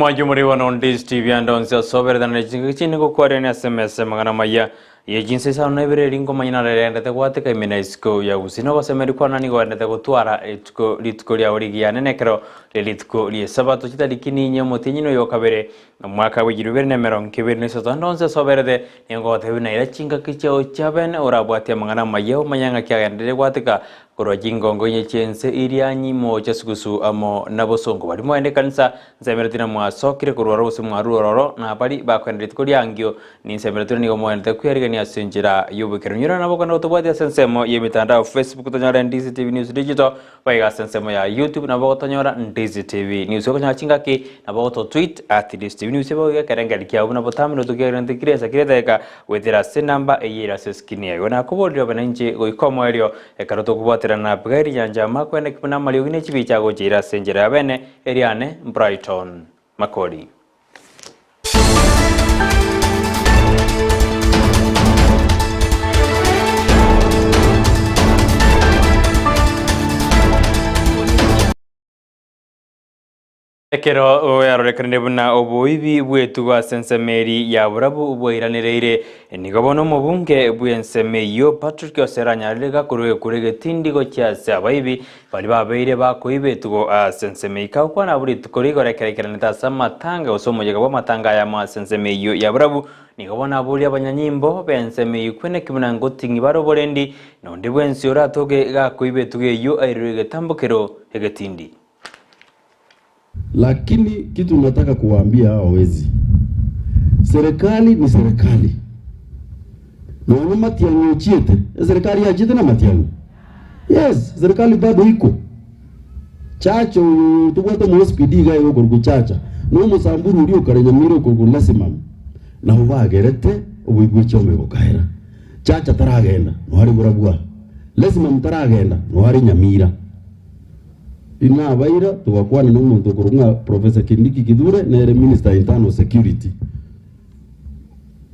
Amayia muri wano Ndizi TV and onse sobere dana chini ko kware ne SMS magana Amayia ye jinsi sa no Ibere ringo manyina rende te kwate ka mina isko ya Gusii no basemeri kwana ni gwende te gutwara litko lya origia nene kero le litko lye sabato chita dikini nye motinyino yo kabere mwaka w'igirubere ne meron kibere ne soto ndonse sobere de ngo te bina ira chinga kicho chaben ora bwate magana Amayia manyanga kya gende kwate ka korojingo ngonye chense irianyi mo chasugusu amo nabosongo bari mwende kanisa nsemeretina mwasokire kurwara usi mwaruroro na bari bakwendete kuri angyo ni nsemeretina ni mwende kwiyarigani asinjira yubukero nyura nabo kana utobati sensemo yemitandao Facebook tonyora Ndizi TV News Digital baiga sensemo ya YouTube nabo tonyora Ndizi TV News ko nyachinga ki nabo to tweet @Ndizi TV News baiga karengali kya ubuna botamino tukirende kiresa kireteka wetira senamba eyira seskini yona kubolio bananje goikomo elio ekaroto kubwatira na bgari yanja makwene kipuna mali ugine chibicha gojira senjera abene eriane Brighton Makori. Ekero oyarorekanire buna obuibi bwetuga sensemeri ya burabu ubwiranireire nigobono mubunge bwensemeyo Patrick Oseranyarega kurege tindigo cyase abaibi bali babeire bakoibe tugo sensemei ka kwana buri tukorigo rekerekerane tasamatanga osomoyega bamatanga ya masensemeyo ya burabu nigobona buri abanyanyimbo bensemeyo kwene kibuna ngotingi baroborendi nonde bwensi oratoge gakoibe tugeyo airege tambokero egetindi. Lakini kitu nataka kuwaambia hao wezi. Serikali ni serikali. Na wana matiangi uchiete. Serikali ya jite na matiangi. Yes, serikali bado iko. Chacho, tuwata mwosipidi gai wako kuchacha. Nuomo samburu urio karenyamiro kukulesimam. Na huwa gerete, uwibu chome wakaira. Chacha taragenda, nuhari murabua. Lesimam taragenda, nuhari nyamira. Ina abaira tugakwana n'umuntu kurunga Professor Kindiki Kidure nere Minister Internal Security.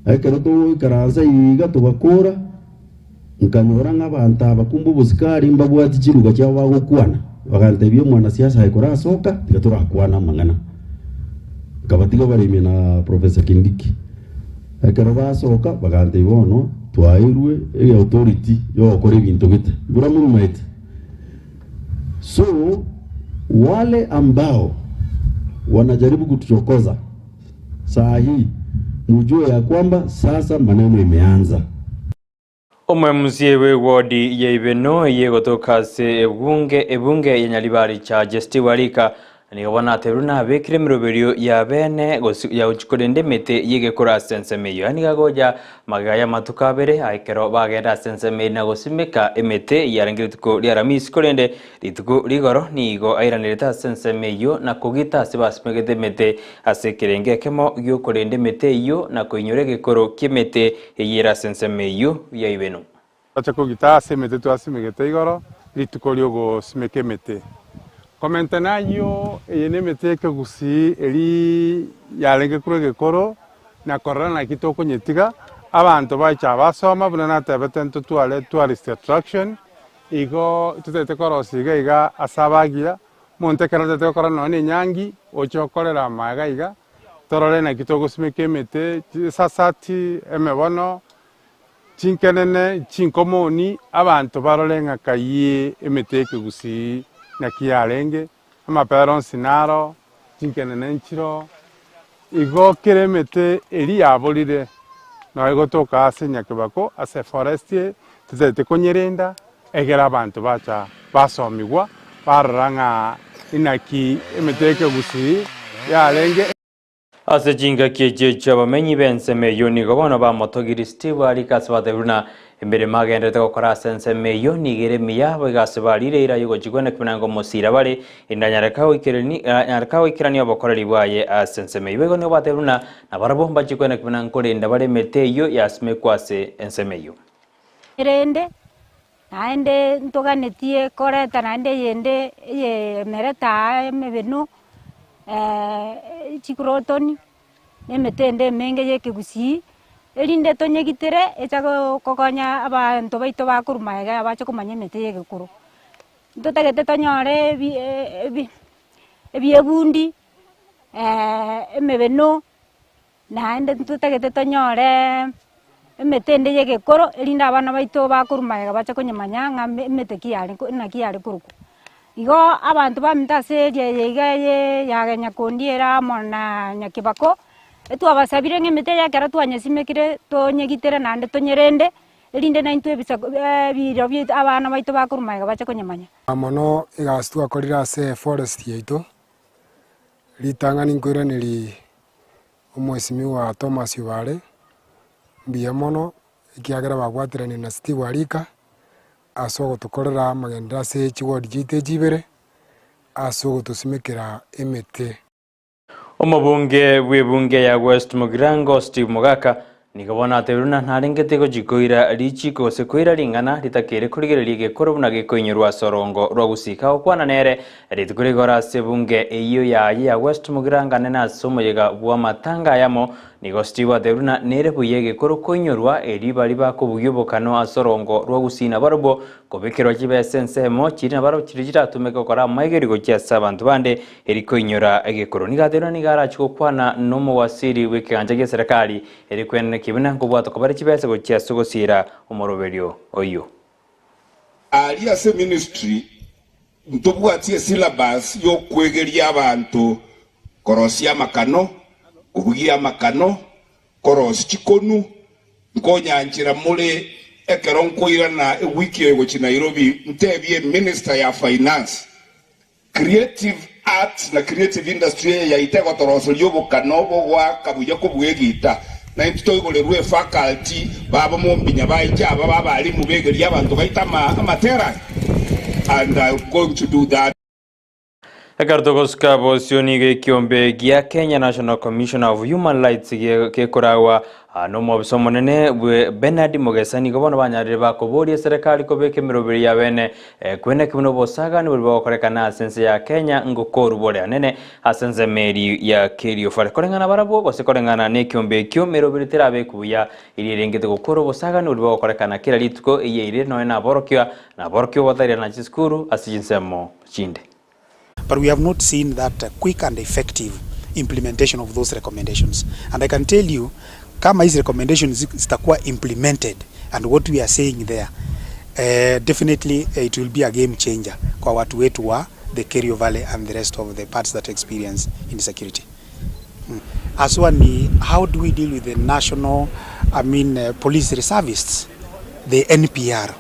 Ekero to karanza yiga tugakora nkanyora nk'abantu abakumbu busikari mbabwati kiruga cyawa gukwana bagantebye mwana siasa hayikora soka tigatura kwana mangana kabatiga barime na Professor Kindiki. Ekero basoka bagantebye bono twairwe authority yo gukora ibintu bite buramu mwete. So wale ambao wanajaribu kutuchokoza saa hii mjue ya kwamba sasa maneno imeanza. Omwemuzie we wodi ya Ibeno yegotoka se ebunge ya Nyalibari cha Jesti Warika ni wana teruna bekire miroberio ya bene ya uchikorende mete yege kora sensemeyo ani gagoja magaya matukabere aikero bagenda sensemeyo na gosimeka emete yarangirituko liaramis korende lituko ligoro nigo airanireta sensemeyo na kugita sebasmegede mete asekerenge kemo yo korende mete yo na koinyorege koro kimete yera sensemeyo ya Ibeno acha kugita semete to asimegete igoro lituko lyogo simeke mete Komentanayo yenemete ke Gusii eri yalenge kurege koro na korana kitoko nyetiga abantu bacha basoma bunana tabetento tourist attraction igo tutete korosiga iga asabagira monte karate korana ne nyangi ochokorera maga iga torore na kitoko simeke mete sasati emebono chinkenene chinkomoni abantu barolenga kayi emete ke Gusii na kialenge ama peron sinaro chinkenenenchiro igo kiremete eri abolire no igo toka asenya kebako ase forestier tete konyerenda egera abantu bacha basomigwa baranga inaki emeteke Gusii yalenge ase jinga keje chabamenyi bensemeyo nigobono ba motogiri Steve alikasbateruna Ibere magende te gukora sensemeyo nigere miya bagasbarire ira yugo chigwene kibinango musira bari indanyarakaho ikirani abakoreri baye sensemeyo bego ne bateruna na barabomba chigwene kibinango renda bare meteyo yasme kwase ensemeyo rende naende ntoganetie koreta naende yende ye mereta mebenu chikrotoni nemetende menge ye Gusii erinde tonyegitere echago kokonya abantu baito bakurumaega abacho kumanya mete yegekuru ntotagete tonyore ebiebundi emebeno naende tutagete tonyore emetende yegekoro elinda abana baito bakurumaega bacha konyamanya ng'a emete kiare kuruku igo abantu bamintase yeiga yagenya kondiera mona nyakibako etwabasabire ng'emete yakera twanyesimekire tonyegitere naende tonyerende elinde naintu ebisa biro abana baito bakurumaega bacha konyamanya mono igasi twakorire ase forest yaito ritang'ani nkoiraneri omwesimiwa Thomas Ibere mbuya mono ekiagera bagwatirani na Steve Warika ase ogotokorera amagendera ase echigodi chiaito echibere ase ogotosimekera emete. Omobunge bw'ebunge ya West Mugirango Steve Mogaka nikabona ateruna ntarengete gojikoira richiko sekoira lingana litakere kurigereria gekoro buna gekoinyurwa sorongo rwa gusika okwana nere ritukurigora sebunge iyo ya West Mugiranga nena somoyega bwa matanga yamo nigo Steve ateruna nere buye gekoro koinyurwa bari bakubuyobokano asorongo rwa gusina barobo kobekero kibesense mo kirina baro kirira tumeka kora maigerigo cyasa abantu bande erikoinyura egekoro nigateruna nigara chikokwana nomo wasiri wekanje ge serikali erikwene kibina ngobwato kobari kibese go cyasugosira umoroberio oyo ali ase ministry ntobwatie syllabus yo kwegeria abantu korosia makano kubugia makano korosi chikonu nkonyanjira mule ekeronkoira na wiki ego chi Nairobi ntebie minister ya finance creative arts na creative industry ya itego toroso lyobokano bwa kabuya kubwegita na ntitoigolerwe faculty baba mombinya baija baba bali mubegeria abantu baita amatera and I'm going to do that. Ekartogoska bosioni kiombe gia Kenya National Commission of Human Rights kekorawa no bisomo nene Bernard Mugesani gobono banyarire bakoboria serikali kobeke mirobiri ya bene kwene kibuno bosaga ni buli bakorekana sense ya Kenya ngokoru bole nene asenze meri ya Kerio fare korengana barabo bose korengana ne kiombe kyo mirobiri terabe kuya irengete gokoro bosaga ni buli bakorekana kira lituko ire no na borokyo watari na chiskuru asijinsemo chinde. But we have not seen that quick and effective implementation of those recommendations. And I can tell you, kama hizi recommendations zitakuwa implemented and what we are saying there, definitely it will be a game changer kwa watu wetu wa the Kerio Valley and the rest of the parts that experience insecurity. As one, how do we deal with the national, police reservists, the NPR?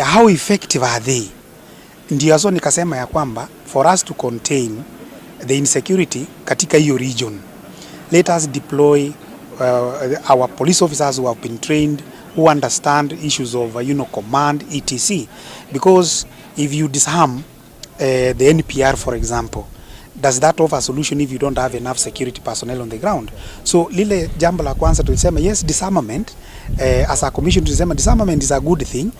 How effective are they? Ndio so nikasema ya kwamba for us to contain the insecurity katika hiyo region, let us deploy our police officers who have been trained, who understand issues of command etc, because if you disarm the NPR for example, does that offer a solution if you don't have enough security personnel on the ground? So lile jambo la kwanza tulisema yes, disarmament as a commission tulisema disarmament is a good thing,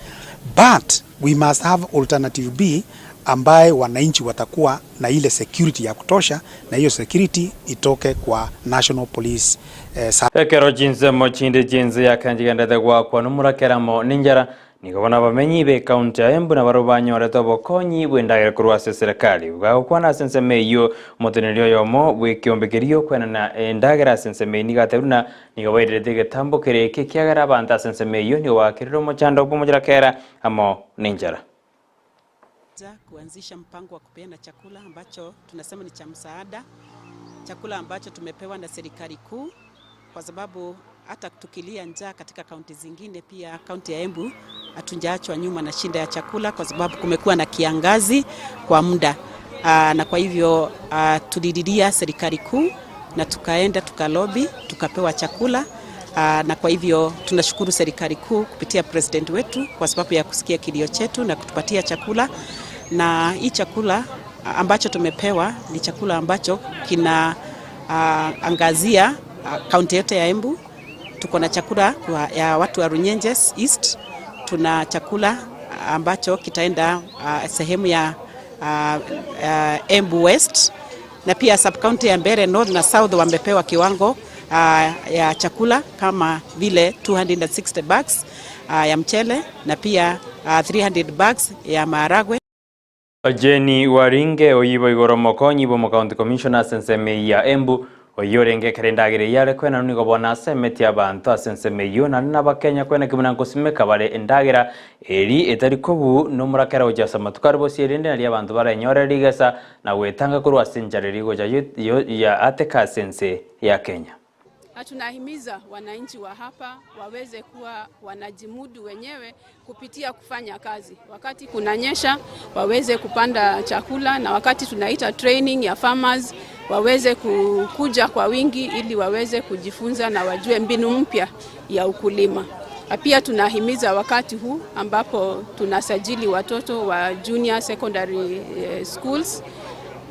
but we must have alternative B ambaye wananchi watakuwa na ile security ya kutosha, na hiyo security itoke kwa National Police. Ekero Chinsa mochinde Chinsa yakanjiganda kwa numurakera mo ninjara nikabona bamenyi be county ya Embu na barobanyore tobokonyi bwendagera kurwase serikali ugakwana sense meyo motenelio yomo bwekiombekerio kwena na endagera sense me nigateruna nigabairete getambo kereke kiagara banta sense meyo ni wakiriro mochando pomojera kera amo ninjara kuanzisha mpango wa kupeana chakula ambacho tunasema ni cha msaada, chakula ambacho tumepewa na serikali kuu, kwa sababu hata tukilia njaa katika kaunti zingine, pia kaunti ya Embu hatunjaachwa nyuma na shinda ya chakula, kwa sababu kumekuwa na kiangazi kwa muda. Na kwa hivyo tulididia serikali kuu na tukaenda tukalobi tukapewa chakula. Na kwa hivyo tunashukuru serikali kuu kupitia president wetu kwa sababu ya kusikia kilio chetu na kutupatia chakula. Na hii chakula ambacho tumepewa ni chakula ambacho kina angazia kaunti yote ya Embu. Tuko na chakula ya watu wa Runyenjes East, tuna chakula ambacho kitaenda sehemu ya Embu West, na pia sub county ya Ibere North na South wamepewa kiwango ya chakula kama vile 260 bags ya mchele na pia 300 bags ya maharagwe. Jenny Waringe oyibo igoro mokonyi bo county commissioner senseme ya Embu oyorenge kerendagire yale kwena nuni gobona semeti abantu asenseme yo na n'abakenya kwena kimuna ngosimeka bare endagira eri etari kobu no murakera ojasa matukari bo sirende ali abantu barenyore rigesa na wetanga kuru asinjareri goja ya ateka sense ya Kenya. Tunahimiza wananchi wa hapa waweze kuwa wanajimudu wenyewe kupitia kufanya kazi. Wakati kunanyesha waweze kupanda chakula, na wakati tunaita training ya farmers waweze kuja kwa wingi ili waweze kujifunza na wajue mbinu mpya ya ukulima. Pia tunahimiza wakati huu ambapo tunasajili watoto wa junior secondary schools,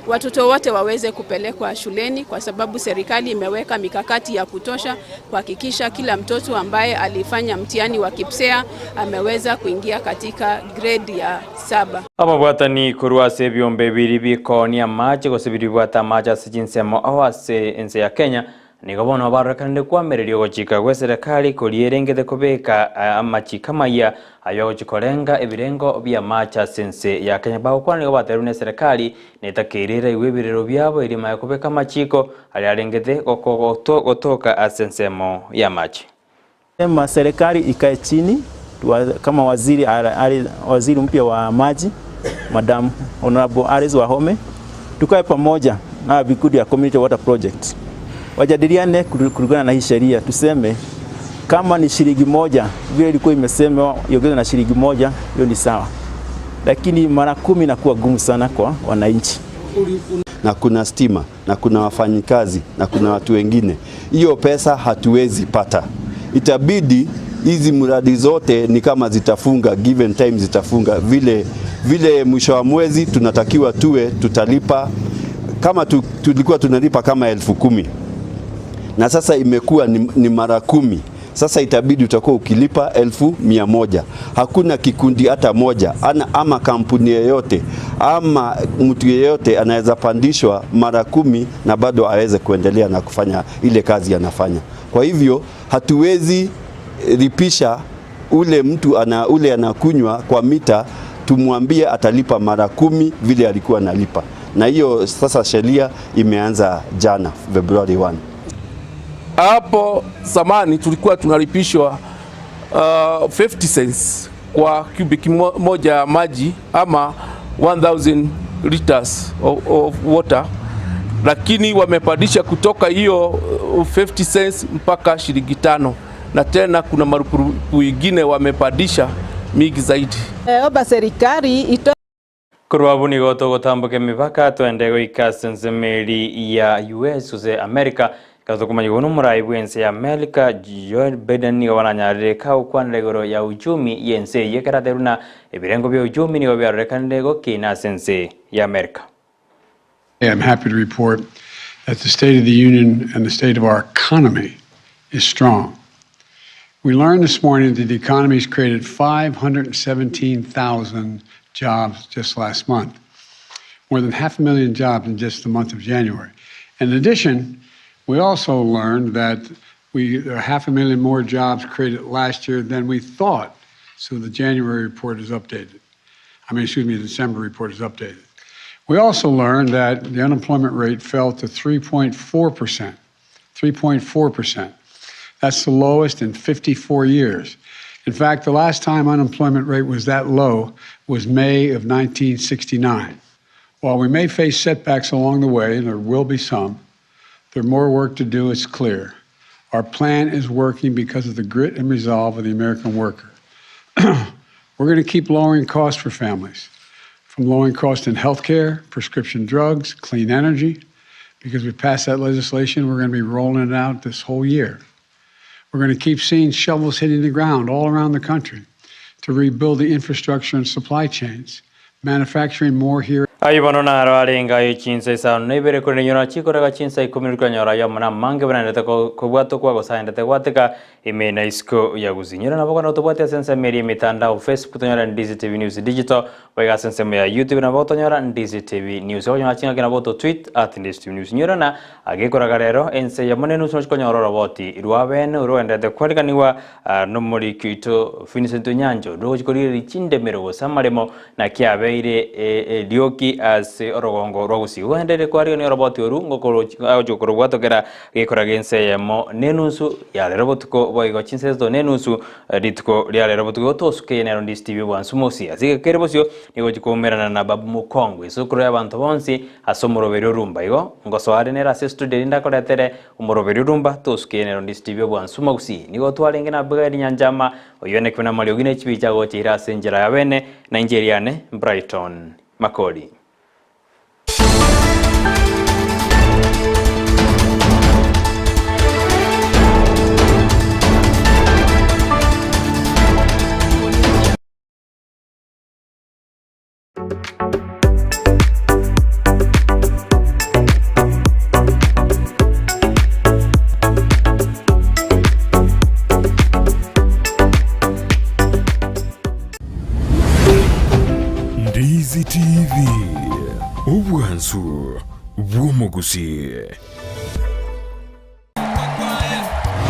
watoto wote waweze kupelekwa shuleni kwa sababu serikali imeweka mikakati ya kutosha kuhakikisha kila mtoto ambaye alifanya mtihani wa KPSEA ameweza kuingia katika grade ya 7. Ababwatani kuruase byombe biri bikoni amaje gosibiri bwata amaje sijinsemo awase ense ya Kenya nigabona barakande kwamererio gochika gwe serikali kolierengete kobeka amachika maya ayo gochikorenga ebirengo bya macha sense ya Kenya bakwana baterune serikali netakirira iwebirero byabo irima ya kobeka machiko ali arengete gotoka asensemo ya machi. Sema serikali ikae chini kama waziri mpya wa maji Madam Honorable Alice Wahome, tukae pamoja na vikundi ya community water project wajadiliane kulingana na hii sheria. Tuseme kama ni shilingi moja vile ilikuwa imesemwa iongezwe na shilingi moja, hiyo ni sawa, lakini mara 10 inakuwa gumu sana kwa wananchi. Na kuna stima na kuna wafanyikazi na kuna watu wengine, hiyo pesa hatuwezi pata. Itabidi hizi mradi zote ni kama zitafunga, given time zitafunga. Vile mwisho wa mwezi tunatakiwa tutalipa kama tulikuwa tunalipa kama 10,000. Na sasa imekuwa ni mara 10. Sasa itabidi utakuwa ukilipa 1,100. Hakuna kikundi hata moja ama kampuni yoyote ama mtu yeyote anaweza pandishwa mara 10 na bado aweze kuendelea na kufanya ile kazi anafanya. Kwa hivyo hatuwezi lipisha ule mtu anakunywa kwa mita tumwambie atalipa mara 10 vile alikuwa analipa. Na hiyo sasa sheria imeanza jana February 1. Hapo zamani tulikuwa tunalipishwa 50 cents kwa cubic moja ya maji ama 1000 liters of water, lakini wamepandisha kutoka hiyo 50 cents mpaka shilingi 5, na tena kuna marupurupu ingine wamepandisha mingi zaidi. Oba serikali Kurwabuni goto gotambuke mipaka twende goika sensemeri ya US use America kazokumanya gono muraibu ense ya America Joe Biden ni wananyarire ka ukwanire goro ya uchumi yense yekarateruna ebirengo bya uchumi ni byarekande go kina sense ya America. I'm happy to report that the State of the Union and the state of our economy is strong. We learned this morning that the economy has created 517,000 jobs just last month, more than 500,000 jobs in just the month of January. In addition, we also learned that there are 500,000 more jobs created last year than we thought. So the January report is updated. The December report is updated. We also learned that the unemployment rate fell to 3.4%. 3.4%. That's the lowest in 54 years. In fact, the last time unemployment rate was that low was May of 1969. While we may face setbacks along the way, and there will be some, there's more work to do, it's clear. Our plan is working because of the grit and resolve of the American worker. We're going to keep lowering costs for families, from lowering costs in healthcare, prescription drugs, clean energy. Because we passed that legislation, we're going to be rolling it out this whole year. We're going to keep seeing shovels hitting the ground all around the country to rebuild the infrastructure and supply chains, manufacturing more here. Aibono na ararenga Chinsa Isano na Ibere kuri nyora chikoraga Chinsa ikumirwa nyora ya mwana mange banandete ko bwato kwa gosandete gwateka imena isko ya Gusii nyora naboko na tobwate sense meri mitandao Facebook nyora Ndizi TV News Digital wega sense ya YouTube na boko nyora Ndizi TV News nyora chinga kina boko tweet @Ndizi TV News nyora na agikoraga rero ense ya mone nusu chiko nyora roboti irwaben uruendete kwariganiwa no muri kito Vincent Nyanjo ro chikorire chinde merogo samaremo na kiabeire dioki as orogongo rwa Gusii uhendere kwari ni roboti oru ngokoro ajokoro gwatokera gikora gense yemo nenusu ya robotuko boigo Chinsa nenusu ritko ya robotuko tosuke nero Ndizi TV wansumosi azike kerebosio nigo chikomerana na babu mukongwe sukuru y'abantu bonsi asomorobero rumba igo ngosoare nera studio ndakoretere umorobero rumba tosuke nero Ndizi TV wansumo Gusii nigo twarenge na bwari nyanjama oyone kwena maliogine chibicha go chira senjera ya bene Nigeriane Brighton Makori. Ndizi TV Ubwansu Bw'Umugusii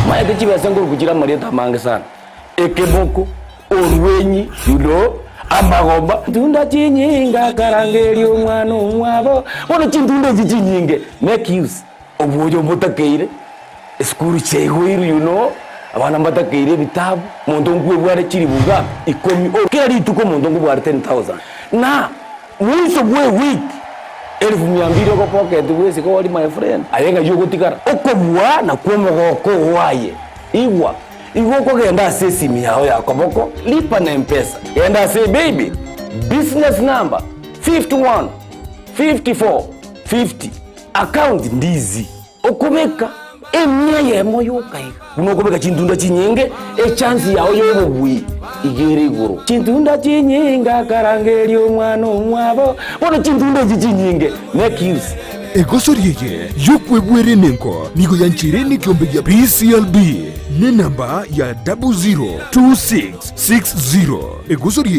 Maya kichibe senguru kuchira marieta mange sana ekeboko orwenyi amagomba tunda chinyinga karangeri umwana umwabo bono chintunda chinyinge make use obujo mutakeire skuru chego abana mbatakeire bitabu muntu ngwe bware chiri buga ikomi kera rituko muntu ngwe bware 10,000 na mwiso bwe week 1200 ko pocket wese ko wali my friend ayenga yugo tikara okobwa na kwomogoko waye igwa ko genda sesimi yao ya koboko lipa na mpesa genda say baby business number 51 54 50 account Ndizi okubeka emya yemo yokai unokubeka chintunda chinyenge chance yao yobugwi igere guru chintunda chinyinga karangeri umwana umwabo bono chintunda chinyinge make use egosoriye yokwebwere nenko nigo yanchireni kiombe ya PCLB ne namba ya 002660 egosoriye